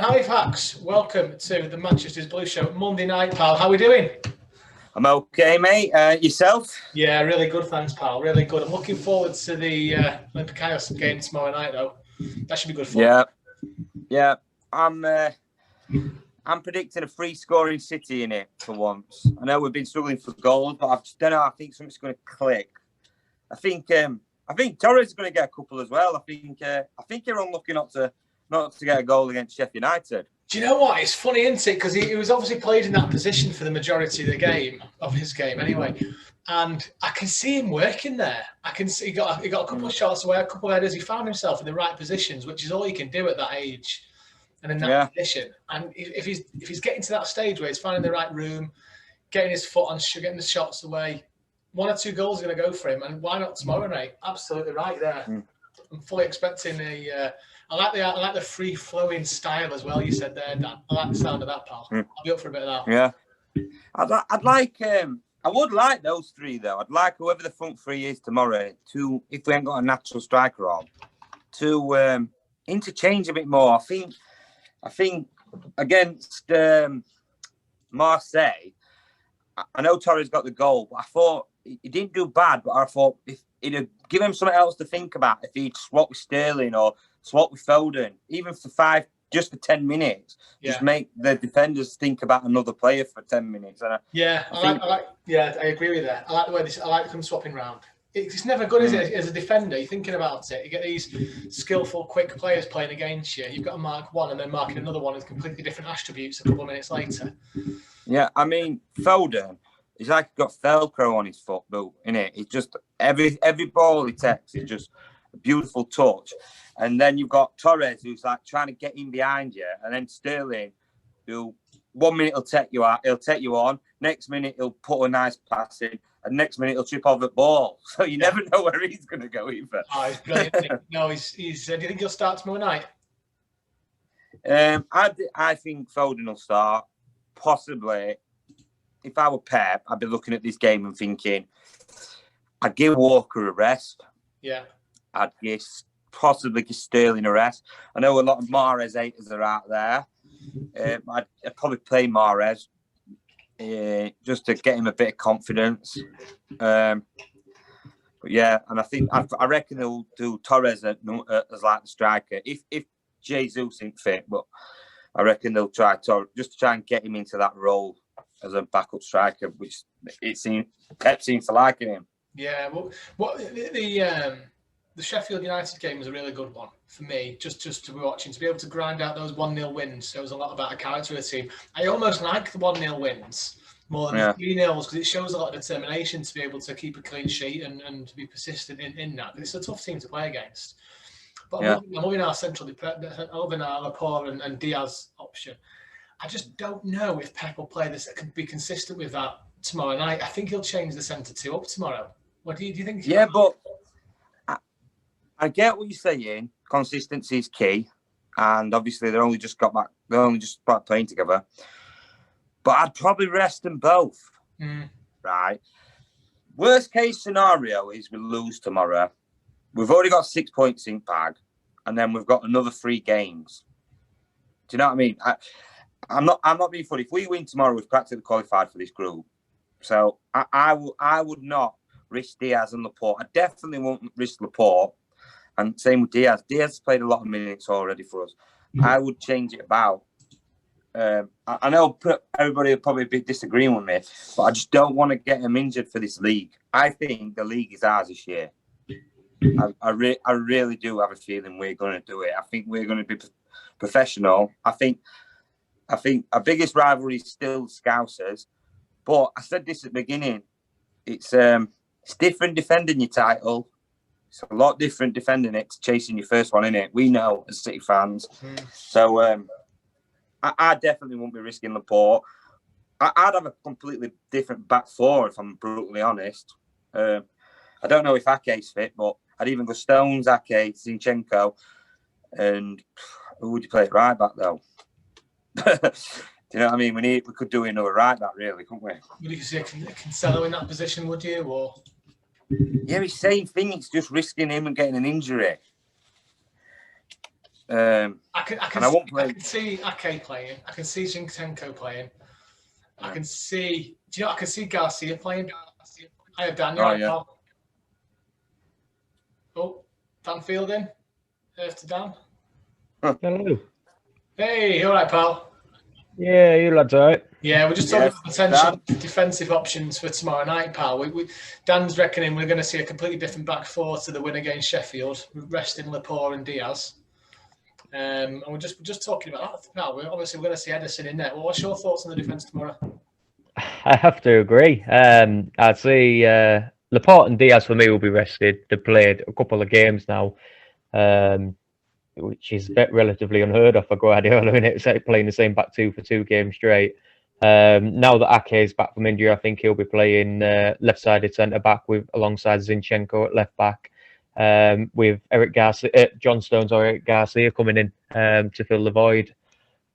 Hi, Fax. Welcome to the Manchester's Blue Show Monday night, pal. How are we doing? I'm okay, mate. Yourself? Yeah, really good, thanks, pal. Really good. I'm looking forward to the Olympiacos game tomorrow night, though. That should be good fun. Yeah. I'm predicting a free-scoring City in it for once. I know we've been struggling for goals, but I just don't know. I think something's going to click. I think Torres is going to get a couple as well. I think you're unlucky not to get a goal against Sheffield United. Do you know what? It's funny, isn't it? Because he was obviously played in that position for the majority of the game, of his game anyway. And I can see him working there. I can see he got a couple of shots away, a couple of headers. He found himself in the right positions, which is all he can do at that age and in that position. And if he's getting to that stage where he's finding the right room, getting his foot on, getting the shots away, 1 or 2 goals are going to go for him. And why not tomorrow night? Absolutely right there. I'm fully expecting I like the free-flowing style as well. You said there, Dan. I like the sound of that, pal. I'll be up for a bit of that. Yeah, I would like those three though. I'd like whoever the front three is tomorrow to, if we ain't got a natural striker on, to interchange a bit more. I think against Marseille, I know Torres got the goal, but I thought he didn't do bad. But I thought if he'd give him something else to think about, if he'd swap with Sterling or swap with Foden, even for 10 minutes, just make the defenders think about another player for 10 minutes. And I agree with that. I like the way I like them swapping round. It's never good, is it? As a defender, you're thinking about it. You get these skillful, quick players playing against you. You've got to mark one and then marking another one with completely different attributes a couple of minutes later. Yeah, I mean, Foden, he's like got Velcro on his foot, isn't it? It's just every ball he takes is just a beautiful touch. And then you've got Torres, who's like trying to get in behind you, and then Sterling, who 1 minute he'll take you out, he'll take you on. Next minute he'll put a nice pass in, and next minute he'll chip over the ball. So you never know where he's going to go either. Oh, he's brilliant. No, he's. Do you think he'll start tomorrow night? I think Foden will start. Possibly, if I were Pep, I'd be looking at this game and thinking, I'd give Walker a rest. Yeah. I'd possibly give Sterling a rest. I know a lot of Mahrez haters are out there. I'd probably play Mahrez just to get him a bit of confidence. But yeah, and I reckon they'll do Torres as like the striker if Jesus isn't fit. But I reckon they'll try just to try and get him into that role as a backup striker, which Pep seems to liking him. Yeah, well, the Sheffield United game was a really good one for me, just to be watching, to be able to grind out those 1-0 wins. There was a lot about a character of the team. I almost like the 1-0 wins more than the 3-0s because it shows a lot of determination to be able to keep a clean sheet and to be persistent in that. It's a tough team to play against. But I'm loving our Laporte and Diaz option. I just don't know if Pep will play this. Could be consistent with that tomorrow night. I think he'll change the centre 2 up tomorrow. What do you think? Yeah, but I get what you're saying. Consistency is key, and obviously they only just started playing together. But I'd probably rest them both. Right. Worst case scenario is we lose tomorrow. We've already got 6 points in bag, and then we've got another 3 games. Do you know what I mean? I'm not being funny. If we win tomorrow, we've practically qualified for this group. So I would not risk Diaz and Laporte. I definitely won't risk Laporte. And same with Diaz. Diaz has played a lot of minutes already for us. I would change it about. I know everybody will probably be disagreeing with me, but I just don't want to get him injured for this league. I think the league is ours this year. I really do have a feeling we're going to do it. I think we're going to be professional. I think our biggest rivalry is still Scousers. But I said this at the beginning. It's different defending your title. It's a lot different defending it to chasing your first one, isn't it? We know as City fans. So I definitely won't be risking Laporte. I'd have a completely different back 4 if I'm brutally honest. I don't know if Ake's fit, but I'd even go Stones, Ake, Zinchenko, and who would you play at right back though? Do you know what I mean? We could do another right back, really, couldn't we? Would you say Cancelo in that position? Would you? Or yeah, it's the same thing. It's just risking him and getting an injury. I can see Ake playing. I can see Zinchenko playing. I can see. Do you know? I can see Garcia playing. I have Dan. Pal. Oh, Dan Fielding. There's to Dan. Hello. Hey, you all right, pal? Yeah, you lads all right? Yeah, we're just talking about potential defensive options for tomorrow night, pal. Dan's reckoning we're going to see a completely different back four to the win against Sheffield, resting Laporte and Diaz. And we're just talking about that now. We're going to see Ederson in there. Well, what's your thoughts on the defence tomorrow? I have to agree. I'd say Laporte and Diaz for me will be rested. They've played a couple of games now, which is relatively unheard of for Guardiola, isn't it? Playing the same back two for 2 games straight. Now that Ake is back from injury, I think he'll be playing left-sided centre-back alongside Zinchenko at left-back, with John Stones or Eric Garcia coming in to fill the void.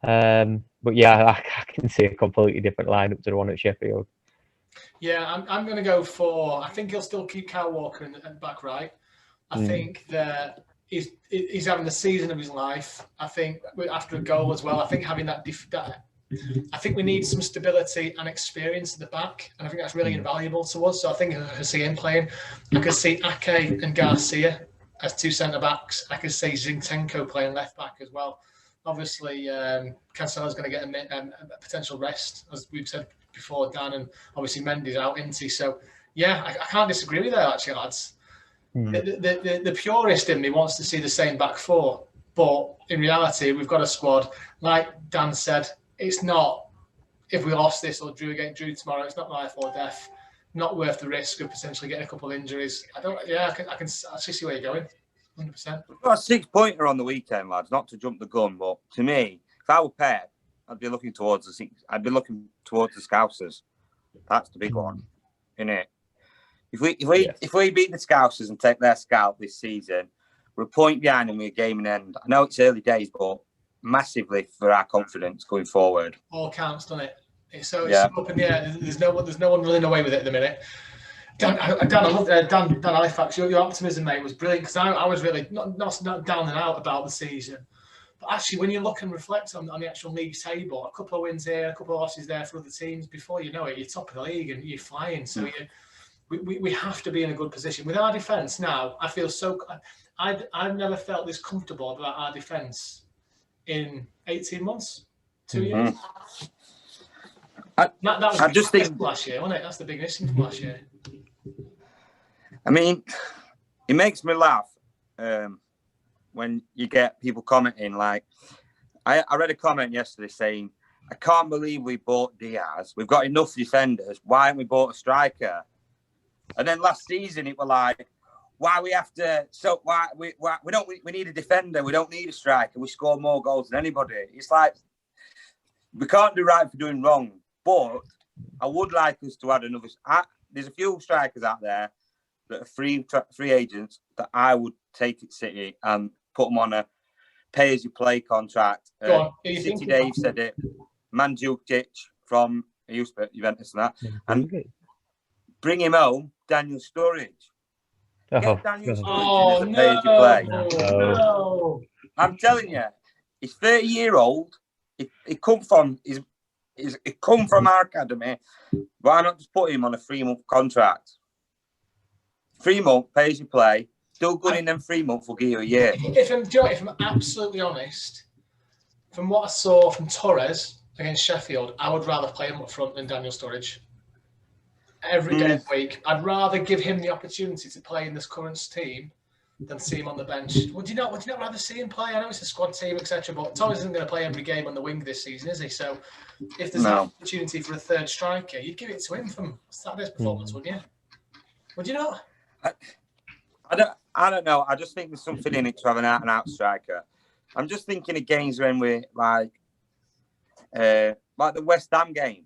But yeah, I can see a completely different lineup to the one at Sheffield. Yeah, I'm going to go for. I think he'll still keep Kyle Walker in the back right. I think that he's having the season of his life. I think after a goal as well. I think having that. I think we need some stability and experience at the back, and I think that's really invaluable to us. So I think I can see him playing. I can see Ake and Garcia as 2 centre backs. I can see Zinchenko playing left back as well. Obviously, Cancelo's going to get a potential rest, as we've said before, Dan, and obviously Mendy's out, isn't he? So, yeah, I can't disagree with that, actually, lads. The purist in me wants to see the same back four, but in reality, we've got a squad. Like Dan said, it's not, if we lost this or drew tomorrow, it's not life or death. Not worth the risk of potentially getting a couple of injuries. I can actually see where you're going. 100%. We've got a 6-pointer on the weekend, lads. Not to jump the gun, but to me, if I were Pep, I'd be looking towards the Scousers. That's the big one, isn't it? If we beat the Scousers and take their scalp this season, we're a point behind them with a game in end. I know it's early days, but massively for our confidence going forward. All counts, doesn't it? It's up in the air. There's no one running away with it at the minute. Dan, I love Dan Halifax. Your optimism, mate, was brilliant, because I was really not down and out about the season. But actually, when you look and reflect on the actual league table, a couple of wins here, a couple of losses there for other teams, before you know it, you're top of the league and you're flying. So we have to be in a good position. With our defence now, I feel so... I've never felt this comfortable about our defence in 18 months, 2 years. That was I just think last year, wasn't it? That's the big missing from last year. I mean, it makes me laugh when you get people commenting. Like, I read a comment yesterday saying, "I can't believe we bought Diaz. We've got enough defenders. Why haven't we bought a striker?" And then last season it was like, "Why we have to? So why we don't? We need a defender. We don't need a striker. We score more goals than anybody." It's like we can't do right for doing wrong. But I would like us to add another. There's a few strikers out there that are free agents that I would take at City and put them on a pay-as-you-play contract. City Dave said it. Mandzukic from Juventus and that. And bring him home, Daniel Sturridge. Get Daniel Sturridge as a pay-as-you-play. No. I'm telling you, he's 30-year-old. He come from our academy. Why not just put him on a 3-month contract? 3 months, pay as you play. Still good in them 3 months, we'll give you a year. If I'm absolutely honest, from what I saw from Torres against Sheffield, I would rather play him up front than Daniel Sturridge. Every day of the week, I'd rather give him the opportunity to play in this current team than see him on the bench. Would you not rather see him play? I know it's a squad team, etc., but Torres isn't going to play every game on the wing this season, is he? So if there's an opportunity for a third striker, you'd give it to him from Saturday's performance, wouldn't you? Would you not? I don't know. I just think there's something in it to have an out-and-out striker. I'm just thinking of games when we're like the West Ham game.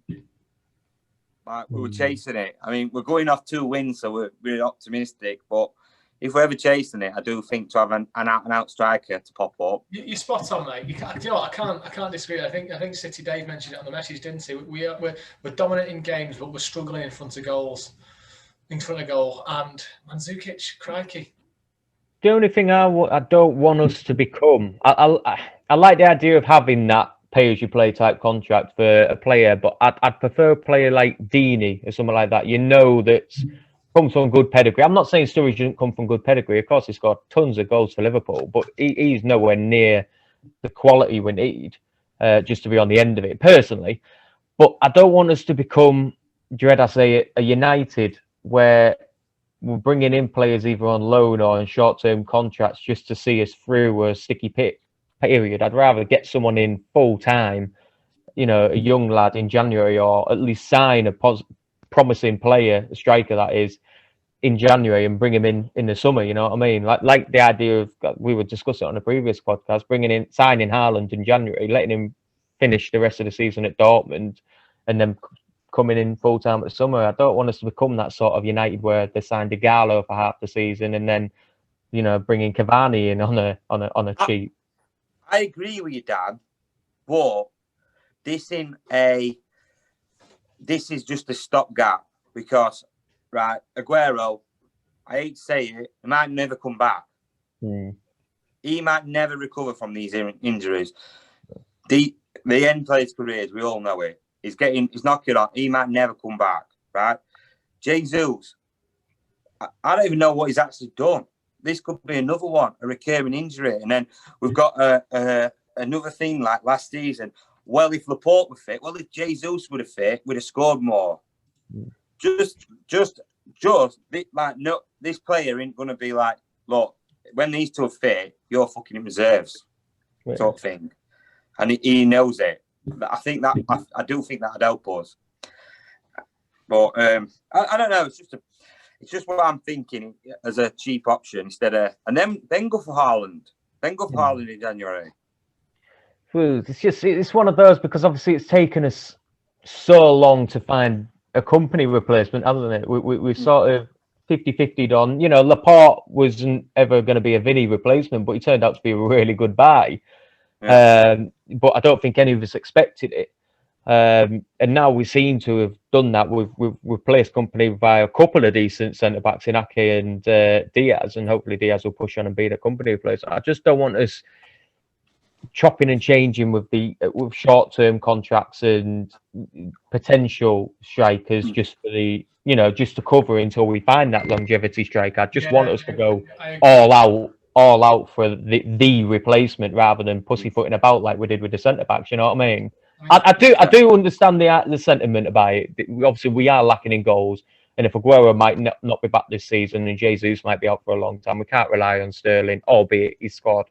Like we were chasing it. I mean, we're going off 2 wins, so we're really optimistic. But if we're ever chasing it, I do think to have an out-and-out striker to pop up. You're spot on, mate. You know what? I can't disagree. I think City Dave mentioned it on the message, didn't he? We're dominant in games, but we're struggling in front of goal. And Mandzukic, crikey. The only thing I don't want us to become, I like the idea of having that pay-as-you-play type contract for a player, but I'd prefer a player like Deeney or something like that. You know, that's comes from good pedigree. I'm not saying Sturridge didn't come from good pedigree. Of course, he's got tons of goals for Liverpool, but he's nowhere near the quality we need just to be on the end of it, personally. But I don't want us to become, dread I say, a United where we're bringing in players either on loan or on short-term contracts just to see us through a sticky period. I'd rather get someone in full-time, you know, a young lad in January, or at least sign a promising player, a striker that is, in January and bring him in the summer. You know what I mean? Like the idea of, we were discussing it on a previous podcast, signing Haaland in January, letting him finish the rest of the season at Dortmund, and then coming in full time at the summer. I don't want us to become that sort of United where they signed Digallo for half the season and then, you know, bringing Cavani in on a cheap. I agree with you, Dad, but this is just a stopgap because, right, Aguero, I hate to say it, he might never come back. He might never recover from these injuries. The end players' careers, we all know it. He's knocking on. He might never come back, right? Jesus, I don't even know what he's actually done. This could be another one, a recurring injury. And then we've got another thing like last season. Well, if Laporte were fit, well, if Jesus would have fit, we'd have scored more. Just like, no, this player ain't going to be like, look, when these two are fit, you're fucking in reserves, sort of thing. And he knows it. I think that I do think that'd help us. But I don't know. It's just what I'm thinking as a cheap option instead of, and then go for Haaland. Then go for Haaland in January. It's one of those, because obviously it's taken us so long to find a company replacement, hasn't it? We've sort of 50-50'd on, you know, Laporte wasn't ever going to be a Vinny replacement, but he turned out to be a really good buy. Yeah. But I don't think any of us expected it. And now we seem to have done that. We've replaced company by a couple of decent centre-backs in Ake and Diaz, and hopefully Diaz will push on and be the company replacement. I just don't want us chopping and changing with short-term contracts and potential strikers just for the, you know, just to cover until we find that longevity striker. I just want us to go all out for the replacement rather than pussyfooting about like we did with the centre-backs. You know what I mean? I do understand the sentiment about it. Obviously, we are lacking in goals, and if Aguero might not be back this season and Jesus might be out for a long time, we can't rely on Sterling, albeit he scored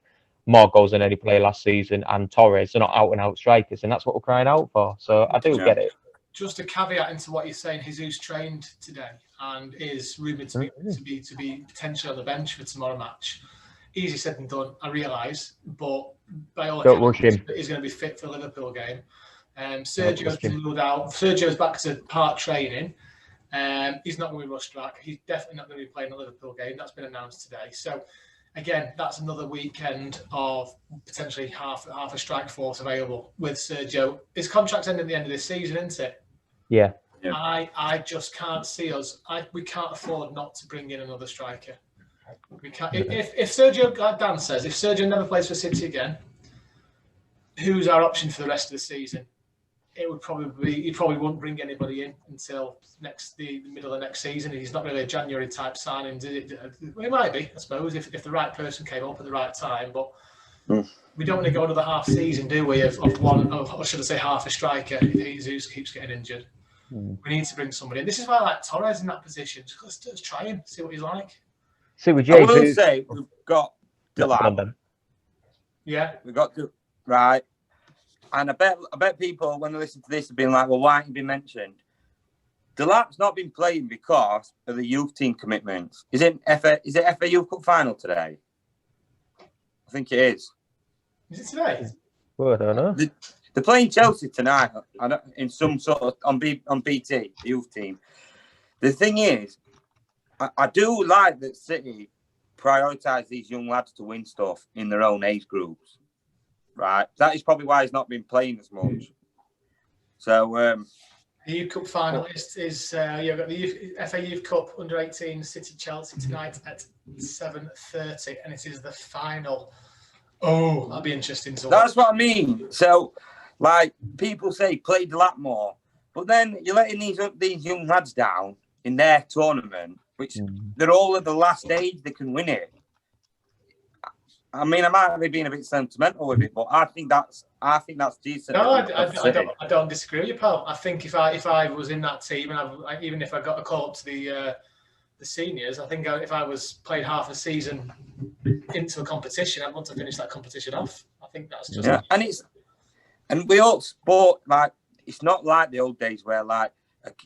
more goals than any player last season, and Torres are not out-and-out strikers, and that's what we're crying out for. So I do get it. Just a caveat into what you're saying, Jesus trained today and is rumoured to be potentially on the bench for tomorrow match. Easy said than done, I realise, but by all accounts, he's going to be fit for the Liverpool game. Sergio's been ruled out. Sergio's back to part training. He's not going to be rushed back. He's definitely not going to be playing the Liverpool game. That's been announced today. So, again, that's another weekend of potentially half a strike force available with Sergio. His contract's ending at the end of this season, isn't it? Yeah. I just can't see us. We can't afford not to bring in another striker. We can't. If Sergio, like Dan says, if Sergio never plays for City again, who's our option for the rest of the season? It would probably be, he probably won't bring anybody in until the middle of next season. He's not really a January type signing. It might be, I suppose, if the right person came up at the right time. But we don't want to go another half season, do we? Of or should I say, half a striker if Jesus keeps getting injured. We need to bring somebody in. This is why I like Torres in that position. Just try him, see what he's like. See with I will say we've got Delap. Yeah, we've got right. And I bet people, when they listen to this, have been like, well, why haven't you been mentioned? Delap's not been playing because of the youth team commitments. Is it FA Youth Cup final today? I think it is. Is it today? Well, I don't know. They're playing Chelsea tonight in some sort of on BT, the youth team. The thing is, I do like that City prioritise these young lads to win stuff in their own age groups. Right, that is probably why he's not been playing as much. So The Youth Cup finalist is you've got the FA Youth Cup under-18 City Chelsea tonight at 7:30, and it is the final. Oh, that'll be interesting to watch. That's what I mean. So, like people say, played a lot more, but then you're letting these young lads down in their tournament, which they're all at the last age they can win it. I mean, I might be being a bit sentimental with it, but I think that's decent. No, I don't disagree with you, pal. I think if I was in that team, and even if I got a call up to the seniors, I think if I was played half a season into a competition, I'd want to finish that competition off. I think that's just and we all sport like it's not like the old days where like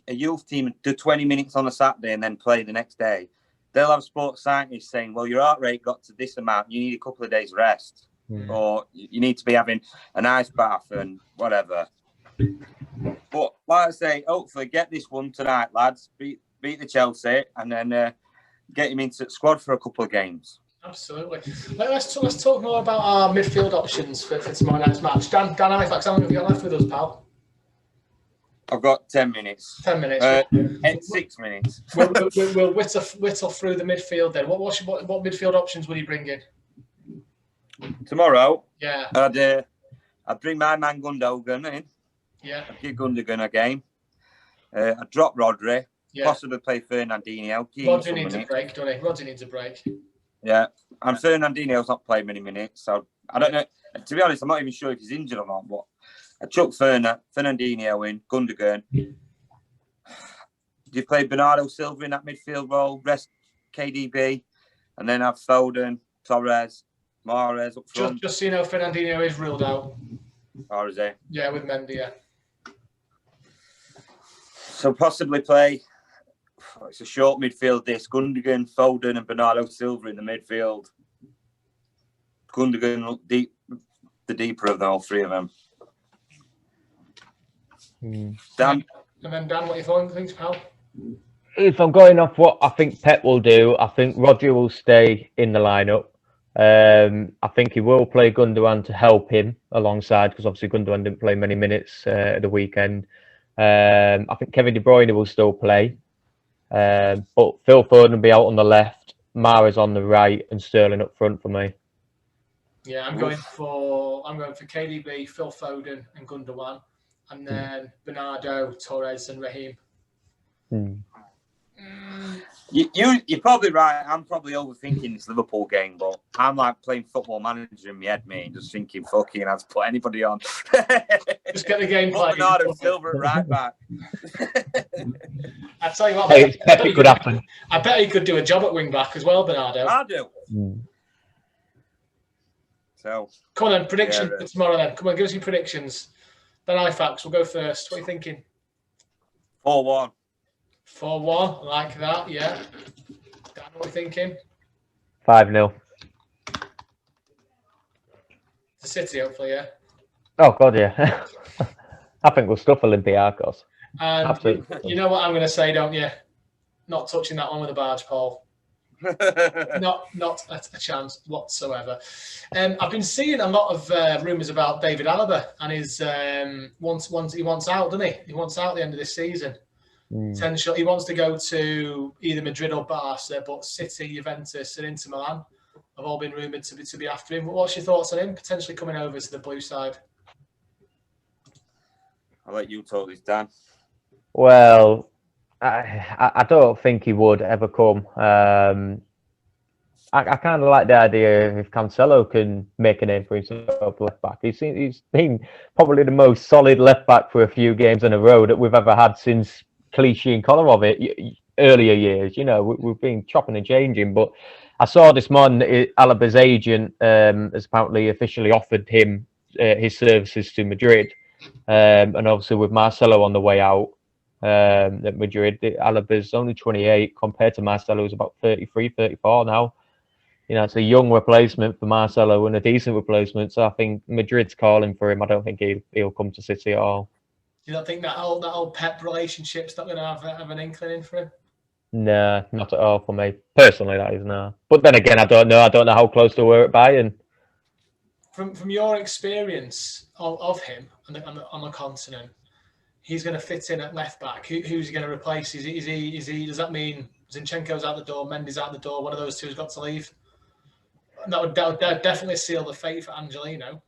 a youth team do 20 minutes on a Saturday and then play the next day. They'll have sports scientists saying, well, your heart rate got to this amount. You need a couple of days rest. Or you need to be having an ice bath and whatever. But like I say, hopefully get this one tonight, lads. Beat the Chelsea and then get him into the squad for a couple of games. Absolutely. Let's talk more about our midfield options for tomorrow night's match. Dan Halifax, how long have you got left with us, pal? I've got 10 minutes. 10 minutes. 6 minutes. We'll whittle through the midfield then. What midfield options will you bring in? Tomorrow? Yeah. I'd bring my man Gundogan in. Yeah. I'd give Gundogan a game. I'd drop Rodri. Yeah. Possibly play Fernandinho. Rodri needs a break, doesn't he? Rodri needs a break. Yeah. And Fernandinho's not playing many minutes, so I don't know. To be honest, I'm not even sure if he's injured or not, but I chuck Fernandinho in, Gundogan. Do you play Bernardo Silva in that midfield role? Rest KDB, and then have Foden, Torres, Mahrez up front. Just so you know, Fernandinho is ruled out. Or is he? Yeah, with Mendy, yeah. So possibly play. It's a short midfield. This Gundogan, Foden, and Bernardo Silva in the midfield. Gundogan the deeper of all three of them. Dan. And then Dan, what do you think, pal? If I'm going off what I think Pep will do, I think Roger will stay in the lineup. I think he will play Gundogan to help him alongside, because obviously Gundogan didn't play many minutes at the weekend. I think Kevin De Bruyne will still play, but Phil Foden will be out on the left, Mahrez on the right, and Sterling up front for me. Yeah, I'm going for KDB, Phil Foden, and Gundogan, and then Bernardo, Torres, and Raheem. You're probably right. I'm probably overthinking this Liverpool game, but I'm like playing Football Manager in my head, mate, just thinking, fucking, I have to put anybody on. Just get the game played. Bernardo Silva at right back. I tell you what, it could happen. I bet he could do a job at wing back as well, Bernardo. I do. So come on then, prediction for tomorrow then. Come on, give us your predictions. Then Halifax, we'll go first. What are you thinking? 4-1. 4-1, like that, yeah. Dan, what are you thinking? 5-0. The City, hopefully, yeah. Oh God, yeah. I think we'll stuff Olympiacos. And absolutely. You know what I'm going to say, don't you? Not touching that one with a barge pole. not a chance whatsoever. I've been seeing a lot of rumours about David Alaba and his he wants out, doesn't he? He wants out at the end of this season. Potential. He wants to go to either Madrid or Barca, but City, Juventus, and Inter Milan have all been rumoured to be after him. But what's your thoughts on him potentially coming over to the blue side? I'll let you talk this, Dan. Well, I don't think he would ever come. I kind of like the idea of if Cancelo can make a name for himself left back. He's been probably the most solid left back for a few games in a row that we've ever had since Clichy and Kolarov earlier years. You know, we've been chopping and changing. But I saw this morning that Alaba's agent has apparently officially offered him his services to Madrid. And obviously with Marcelo on the way out at Madrid, Alaba's only 28 compared to Marcelo, who's about 33, 34 now. You know, it's a young replacement for Marcelo and a decent replacement. So I think Madrid's calling for him. I don't think he'll come to City at all. You don't think that old Pep relationship's not going to have an inkling in for him? No, not at all for me. Personally, that is no. But then again, I don't know. I don't know how close they were at Bayern. From your experience of him on the continent, he's going to fit in at left back. Who's he going to replace? Is he? Does that mean Zinchenko's out the door, Mendy's out the door? One of those two has got to leave. That would definitely seal the fate for Angelino.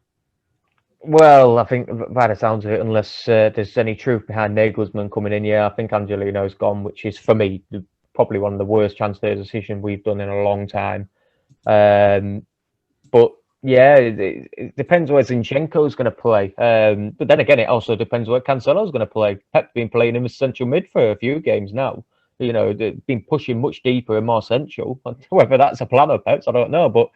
Well, I think by the sounds of it, unless there's any truth behind Nagelsmann coming in, I think Angelino's gone, which is for me probably one of the worst transfer decisions we've done in a long time. But yeah, it depends where Zinchenko's going to play. But then again, it also depends where Cancelo's going to play. Pep's been playing him as central mid for a few games now. You know, they've been pushing much deeper and more central. Whether that's a plan of Pep's, I don't know. But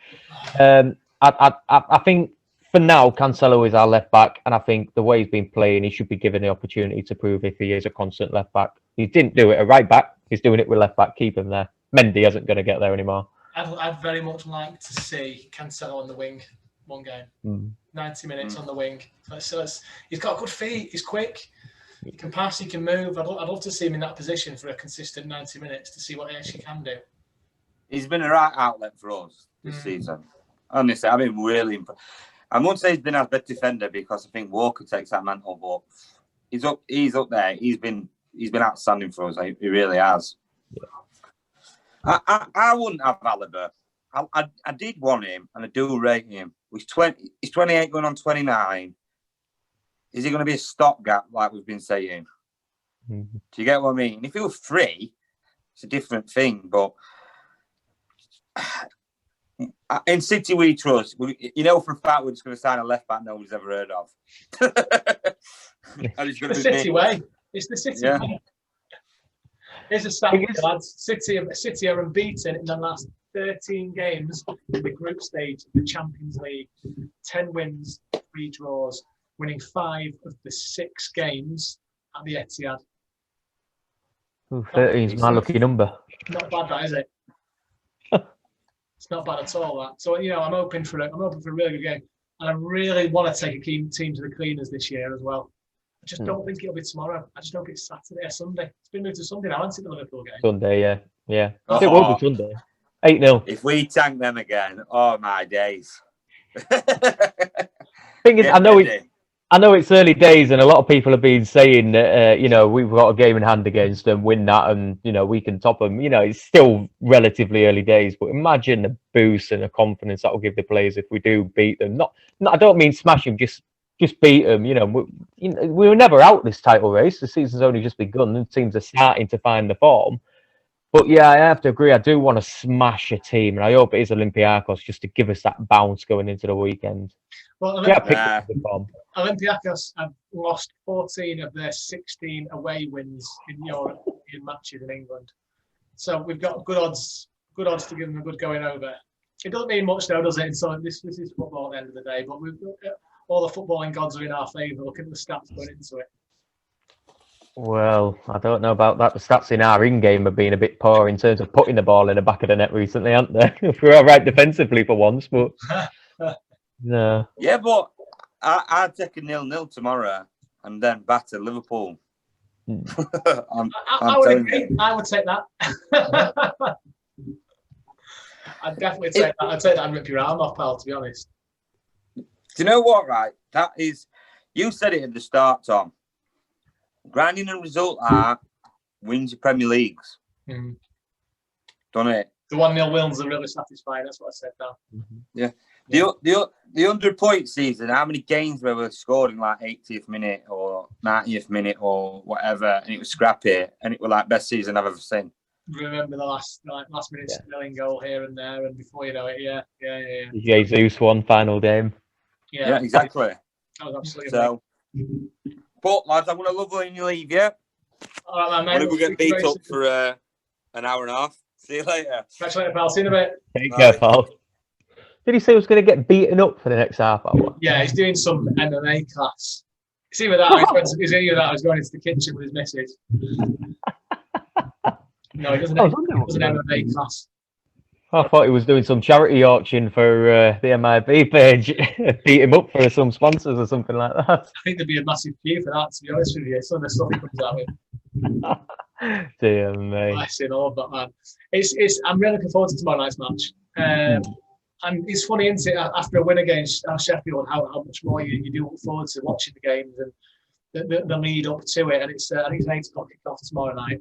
I think for now, Cancelo is our left back, and I think the way he's been playing, he should be given the opportunity to prove if he is a constant left back. He didn't do it at right back. He's doing it with left back. Keep him there. Mendy isn't going to get there anymore. I'd very much like to see Cancelo on the wing one game. 90 minutes on the wing. So he's got good feet. He's quick. He can pass. He can move. I'd love to see him in that position for a consistent 90 minutes to see what he actually can do. He's been a right outlet for us this season. Honestly, I've been really impressed. I won't say he's been our best defender because I think Walker takes that mantle, but he's up there. He's been outstanding for us. He really has. Yeah. I wouldn't have Alaba. I did want him, and I do rate him. He's 28 going on 29. Is he going to be a stopgap like we've been saying? Do you get what I mean? If he was free, it's a different thing. But in City we trust. You know for a fact we're just going to sign a left back nobody's ever heard of. It's the City way. It's the City way. Here's a stat, lads. City are unbeaten in the last 13 games in the group stage of the Champions League. 10 wins, 3 draws, winning 5 of the 6 games at the Etihad. 13 is my lucky number. Not bad, that is it? It's not bad at all. That. So I'm hoping for a really good game, and I really want to take a team to the cleaners this year as well. I just don't think it'll be tomorrow. I just hope it's Saturday or Sunday. It's been moved to Sunday now, hasn't it, the Liverpool game? Sunday, yeah. It will be Sunday. 8-0. If we tank them again, oh my days. Thing is, I know it's early days, and a lot of people have been saying that we've got a game in hand against them, win that, and we can top them. It's still relatively early days, but imagine the boost and the confidence that will give the players if we do beat them. Not I don't mean smash them, just beat them. We were never out this title race. The season's only just begun, and teams are starting to find the form. But yeah, I have to agree. I do want to smash a team, and I hope it is Olympiacos just to give us that bounce going into the weekend. Well, Olympiacos have lost 14 of their 16 away wins in European matches in England. So we've got good odds to give them a good going over. It doesn't mean much though, does it? So this is football at the end of the day, but all the footballing gods are in our favour. Looking at the stats going into it. Well, I don't know about that. The stats in our in-game have been a bit poor in terms of putting the ball in the back of the net recently, aren't they? We're all right defensively for once, but no. Yeah, but I'd take a 0-0 tomorrow and then batter Liverpool. I would agree. I would take that. I'd definitely take that. I'd take that and rip your arm off, pal, to be honest. Do you know what, right? That is, you said it at the start, Tom. Grinding a result wins your Premier Leagues. Done it. The 1-0 wins are really satisfying. That's what I said now. Yeah. The 100-point season, how many games were we scored in like 80th minute or 90th minute or whatever, and it was scrappy, and it was like best season I've ever seen. Remember the last minute Sterling goal here and there, and before you know it, yeah. Jesus won final game. Yeah, exactly. That was absolutely so. But lads, I'm gonna love letting you leave. Yeah. All right, man. We'll get beat up for an hour and a half. See you later. Catch you later, pal. See you in a bit. Take care, pal. Did he say he was going to get beaten up for the next half hour? Yeah, he's doing some MMA class. See with that, he's going into the kitchen with his missus. No, he doesn't. It was an MMA class. I thought he was doing some charity auction for the MIB page. Beat him up for some sponsors or something like that. I think there'd be a massive queue for that, to be honest with you. Some of the stuff he comes out with. Dear me. I love that, man. I'm really looking forward to tomorrow night's match. And it's funny, isn't it, after a win against Sheffield, how much more you do look forward to watching the games. And the lead up to it, and it's I think it's an 8 o'clock kickoff tomorrow night.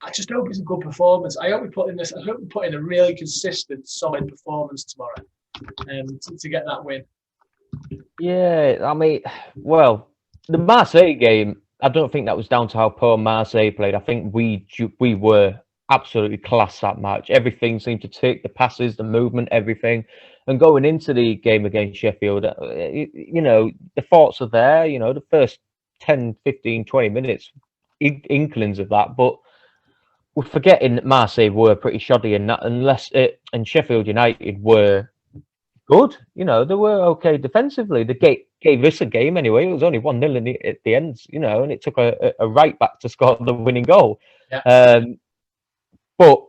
I just hope it's a good performance. I hope we put in a really consistent, solid performance tomorrow, to get that win. Yeah, I mean, well, the Marseille game, I don't think that was down to how poor Marseille played. I think we were absolutely class that match. Everything seemed to take, the passes, the movement, everything. And going into the game against Sheffield, you know, the thoughts are there. You know, the first 10, 15, 20 minutes, inklings of that. But we're forgetting that Marseille were pretty shoddy in that, and Sheffield United were good. You know, they were okay defensively. They gave us a game anyway. It was only 1-0 at the end, you know, and it took a right back to score the winning goal. Yeah. But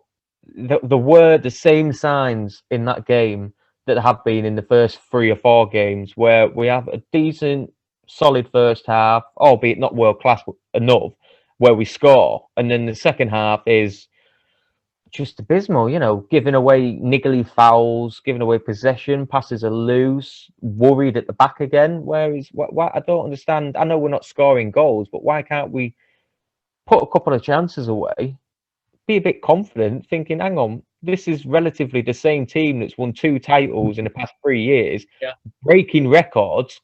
there were the same signs in that game that have been in the first 3 or 4 games, where we have a decent, solid first half, albeit not world class enough, where we score, and then the second half is just abysmal. You know, giving away niggly fouls, giving away possession, passes are loose, worried at the back again. Whereas, why I don't understand. I know we're not scoring goals, but why can't we put a couple of chances away, be a bit confident, thinking, hang on, this is relatively the same team that's won 2 titles in the past 3 years, breaking records.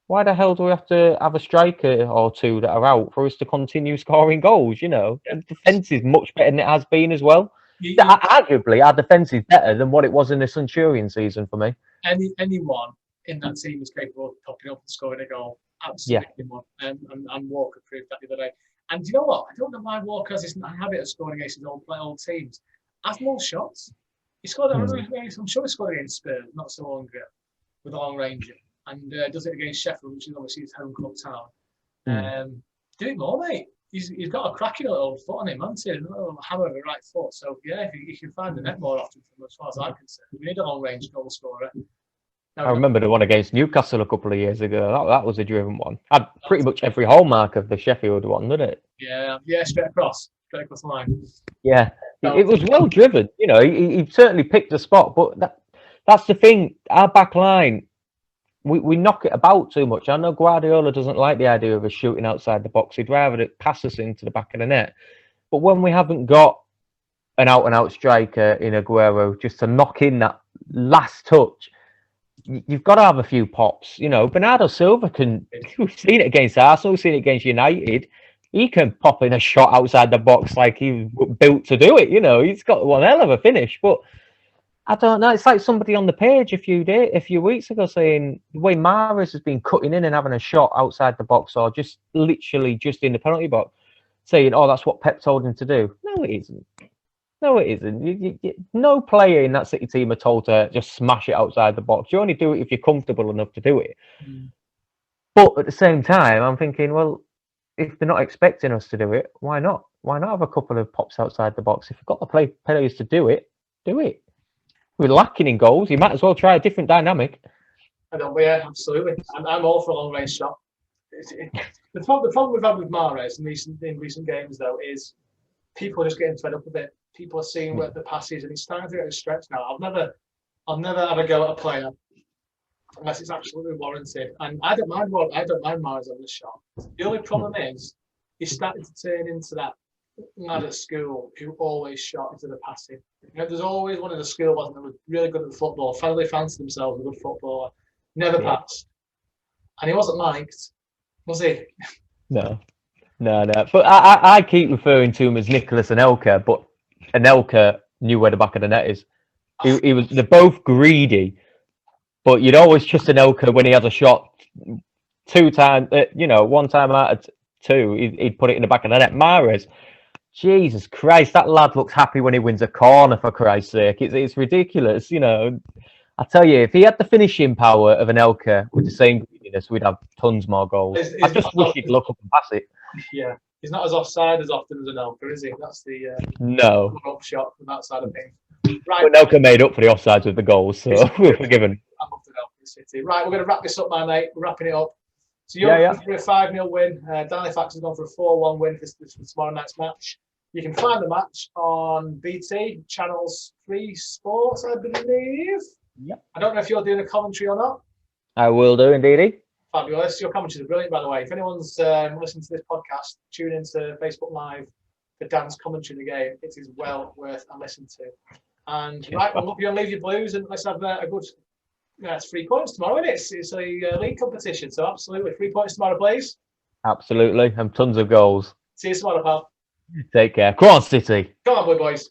Why the hell do we have to have a striker or 2 that are out for us to continue scoring goals? You know, the defense is much better than it has been as well. Arguably, our defense is better than what it was in the Centurion season for me. Anyone in that team is capable of popping up and scoring a goal. Absolutely anyone. And Walker proved that the other day. And you know what? I don't know why Walker has this habit of scoring against his old teams. Has more shots. He scored. I'm sure he scored against Spurs not so long ago with a long ranger, and does it against Sheffield, which is obviously his home club town. Do it more, mate. He's got a cracking little foot on him, hasn't he? A little hammer of a right foot. So yeah, if you can find the net more often, from as far as I'm concerned, we need a long range goal scorer. I remember the one against Newcastle a couple of years ago. That was a driven one. Had pretty much every hallmark of the Sheffield one, didn't it? Yeah, straight across the line. Yeah, it was well driven. You know, he certainly picked the spot. But that's the thing. Our back line, we knock it about too much. I know Guardiola doesn't like the idea of us shooting outside the box. He'd rather it pass us into the back of the net. But when we haven't got an out-and-out striker in Aguero just to knock in that last touch, you've got to have a few pops. You know, Bernardo Silva can. We've seen it against Arsenal. We've seen it against United. He can pop in a shot outside the box like he was built to do it. You know, he's got one hell of a finish. But I don't know. It's like somebody on the page a few weeks ago saying the way Mahrez has been cutting in and having a shot outside the box, or just literally just in the penalty box, saying, "Oh, that's what Pep told him to do." No, it isn't. No, it isn't. No player in that City team are told to just smash it outside the box. You only do it if you're comfortable enough to do it. But at the same time, I'm thinking, well, if they're not expecting us to do it, why not? Why not have a couple of pops outside the box? If you've got the players to do it, do it. We're lacking in goals. You might as well try a different dynamic. Yeah, absolutely. I'm all for a long range shot. The problem we've had with Mahrez in recent games, though, is people are just getting fed up with it. People are seeing where the pass is, and it's starting to get a stretch now. I'll never have a go at a player unless it's absolutely warranted. And I don't mind Mahrez on the shot. The only problem is he's starting to turn into that lad at school who always shot into the passing. You know, there's always one in the school wasn't that was really good at football, finally fancied himself a good footballer, never passed. And he wasn't liked, was he? No. But I keep referring to him as Nicholas Anelka, but Anelka knew where the back of the net is. They're both greedy, but you'd always trust Anelka when he has a shot 2 times, one time out of 2, he'd put it in the back of the net. Mahrez, Jesus Christ, that lad looks happy when he wins a corner, for Christ's sake. It's ridiculous, you know. I tell you, if he had the finishing power of Anelka with the same greediness, we'd have tons more goals. I just wish he'd look up and pass it. Yeah, he's not as offside as often as Anelka, is he? That's the no upshot from that side of things. Right, but Anelka made up for the offsides with the goals, so we're forgiven. I'm up to Anelka City. Right, we're going to wrap this up, my mate. We're wrapping it up. So you're for a 5-0 win. Halifax has gone for a 4-1 win for tomorrow night's match. You can find the match on BT, Channels 3 Sports, I believe. Yep. I don't know if you're doing a commentary or not. I will do, indeed. Fabulous. Your commentaries are brilliant, by the way. If anyone's listening to this podcast, tune into Facebook Live for Dan's commentary of the game. It is well worth a listen to. And right, we'll look you and leave your blues, and let's have a good. It's 3 points tomorrow, isn't it? It's a league competition, so absolutely 3 points tomorrow, please. Absolutely, and tons of goals. See you tomorrow, pal. Take care. Go on, City. Come on, boys.